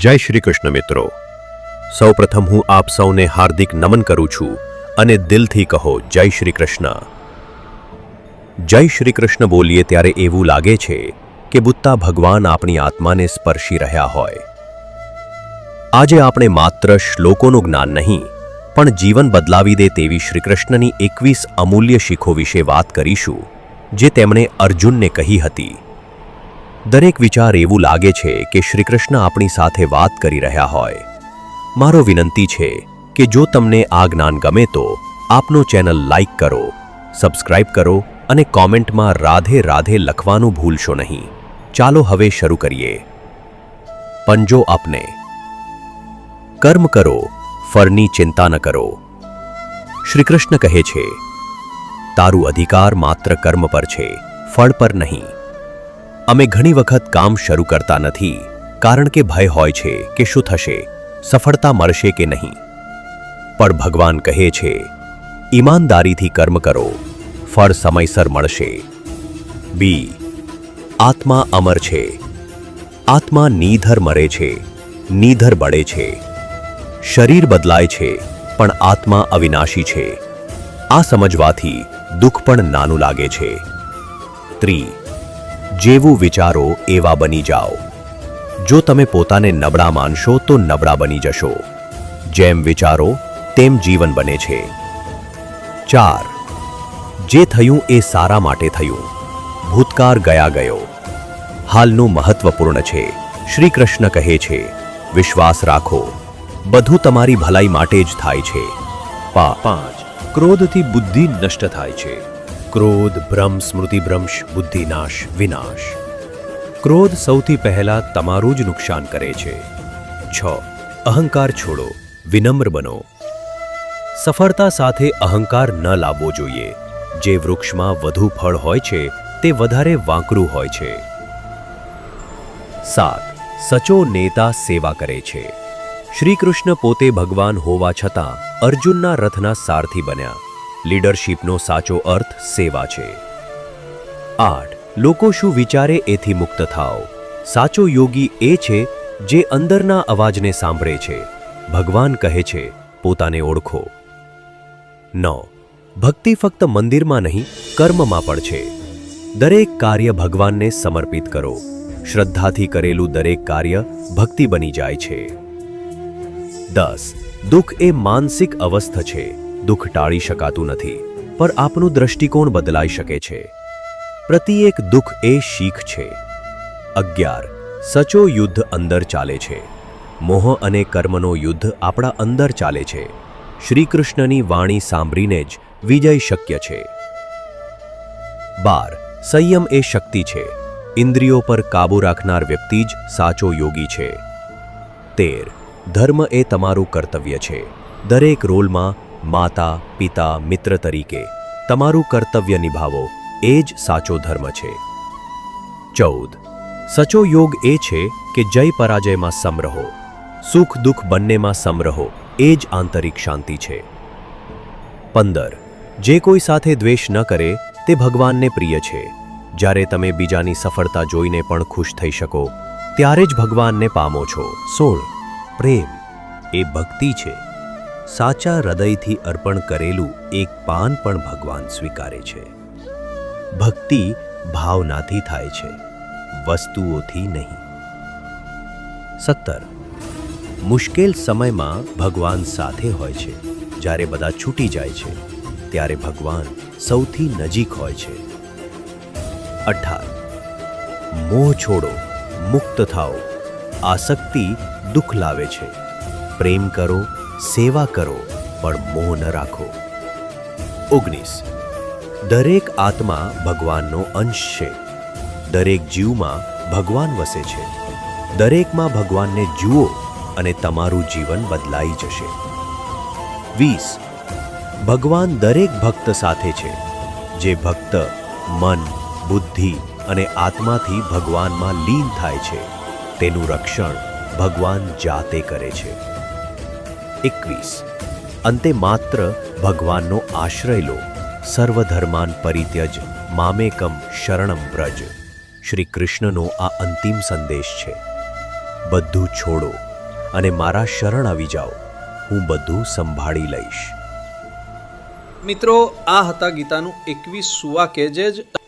જય શ્રી કૃષ્ણ મિત્રો, સૌપ્રથમ હું આપ સૌને હાર્દિક નમન કરું છું અને દિલથી કહો જય શ્રી કૃષ્ણ. જય શ્રી કૃષ્ણ બોલીએ ત્યારે એવું લાગે છે કે બુદ્ધા ભગવાન આપણી આત્માને સ્પર્શી રહ્યા હોય. આજે આપણે માત્ર શ્લોકોનું જ્ઞાન નહીં પણ જીવન બદલાવી દે તેવી શ્રીકૃષ્ણની 21 અમૂલ્ય શીખો વિશે વાત કરીશું, જે તેમણે અર્જુનને કહી હતી. દરેક વિચાર એવું લાગે છે કે શ્રીકૃષ્ણ આપણી સાથે વાત કરી રહ્યા હોય. મારો વિનંતી છે કે જો તમને આ જ્ઞાન ગમે તો આપનો ચેનલ લાઈક કરો, સબસ્ક્રાઇબ કરો અને કોમેન્ટમાં રાધે રાધે લખવાનું ભૂલશો નહીં. ચાલો હવે શરૂ કરીએ. પંજો આપને. કર્મ કરો, ફળની ચિંતા ન કરો. શ્રીકૃષ્ણ કહે છે, તારું અધિકાર માત્ર કર્મ પર છે, ફળ પર નહીં. અમે ઘણી વખત કામ શરૂ કરતા નથી કારણ કે ભય હોય છે કે શું થશે, સફળતા મળશે કે નહીં. પણ ભગવાન કહે છે, ઈમાનદારીથી કર્મ કરો, ફળ સમયસર મળશે. બી. આત્મા અમર છે. આત્મા નિધર મરે છે, નિધર બળે છે. શરીર બદલાય છે પણ આત્મા અવિનાશી છે. આ સમજવાથી દુઃખ પણ નાનું લાગે છે. ત્રી. જેવું વિચારો એવા બની જાઓ. જો તમે પોતાને નબળા માનશો તો નબળા બની જશો. જેમ વિચારો તેમ જીવન બને છે. 4. જે થયું એ સારા માટે થયું. ભૂતકાળ ગયા ગયો. હાલનું મહત્વપૂર્ણ છે. શ્રી કૃષ્ણ કહે છે, વિશ્વાસ રાખો, બધું તમારી ભલાઈ માટે જ થાય છે. 5. ક્રોધથી બુદ્ધિ નષ્ટ થાય છે. ક્રોધ ભ્રમ સ્મૃતિભ્રંશ બુદ્ધિનાશ વિનાશ. ક્રોધ સૌથી પહેલા તમારું જ નુકસાન કરે છે. 6. અહંકાર છોડો, વિનમ્ર બનો. સફળતા સાથે અહંકાર ન લાવવો જોઈએ. જે વૃક્ષમાં વધુ ફળ હોય છે તે વધારે વાંકરું હોય છે. 7. સચો નેતા સેવા કરે છે. શ્રી કૃષ્ણ પોતે ભગવાન હોવા છતાં અર્જુનના રથના સારથી બન્યા. લીડરશીપનો સાચો અર્થ સેવા છે. 8. લોકો શું વિચારે એથી મુક્ત થાઓ. સાચો યોગી એ છે જે અંદરના અવાજને સાંભળે છે. ભગવાન કહે છે, પોતાને ઓળખો. 9. ભક્તિ ફક્ત મંદિરમાં નહીં, કર્મમાં પણ છે. દરેક કાર્ય ભગવાનને સમર્પિત કરો. શ્રદ્ધાથી કરેલું દરેક કાર્ય ભક્તિ બની જાય છે. 10. દુઃખ એ માનસિક અવસ્થા છે. દુઃખ ટાળી શકાતું નથી, પણ આપનું દ્રષ્ટિકોણ બદલાઈ શકે છે. પ્રત્યેક દુઃખ એ શીખ છે. 11. સચો યુદ્ધ અંદર ચાલે છે. મોહ અને કર્મનો યુદ્ધ આપણા અંદર ચાલે છે. શ્રી કૃષ્ણની વાણી સાંભળીને જ વિજય શક્ય છે. 12. સંયમ એ શક્તિ છે. ઇન્દ્રિયો પર કાબૂ રાખનાર વ્યક્તિ જ સાચો યોગી છે. 13. ધર્મ એ તમારું કર્તવ્ય છે. દરેક રોલમાં માતા, પિતા, મિત્ર તરીકે તમારું કર્તવ્ય નિભાવો, એ જ સાચો ધર્મ છે. 14. સચો યોગ એ છે કે જય પરાજયમાં સમ રહો. સુખ દુઃખ બંનેમાં સમ રહો, એ જ આંતરિક શાંતિ છે. 15. જે કોઈ સાથે દ્વેષ ન કરે તે ભગવાનને પ્રિય છે. જ્યારે તમે બીજાની સફળતા જોઈને પણ ખુશ થઈ શકો ત્યારે જ ભગવાનને પામો છો. 16. પ્રેમ એ ભક્તિ છે. સાચા હૃદયથી અર્પણ કરેલું એક પાન પણ ભગવાન સ્વીકારે છે. ભક્તિ ભાવનાથી થાય છે, વસ્તુઓથી નહીં. 17. મુશ્કેલ સમયમાં ભગવાન સાથે હોય છે. જ્યારે બધા છૂટી જાય છે ત્યારે ભગવાન સૌથી નજીક હોય છે. 18. મોહ છોડો, મુક્ત થાઓ. આસક્તિ દુઃખ લાવે છે. પ્રેમ કરો, સેવા કરો, પણ મોહ ન રાખો. 19. દરેક આત્મા ભગવાનનો અંશ છે. દરેક જીવમાં ભગવાન વસે છે. દરેકમાં ભગવાનને જુઓ અને તમારું જીવન બદલાઈ જશે. 20. ભગવાન દરેક ભક્ત સાથે છે. જે ભક્ત મન, બુદ્ધિ અને આત્માથી ભગવાનમાં લીન થાય છે તેનું રક્ષણ ભગવાન જાતે કરે છે. 21. અંતે માત્ર ભગવાનનો આશ્રય લો. સર્વધર્માન પરિત્યજ મામેકમ શરણમ વ્રજ. શ્રી કૃષ્ણનો આ અંતિમ સંદેશ છે. બધું છોડો, અને મારા શરણ આવી જાઓ, હું બધું સંભાળી લઈશ. મિત્રો, આ હતા ગીતાનું 21 સુવાક્ય, જે જ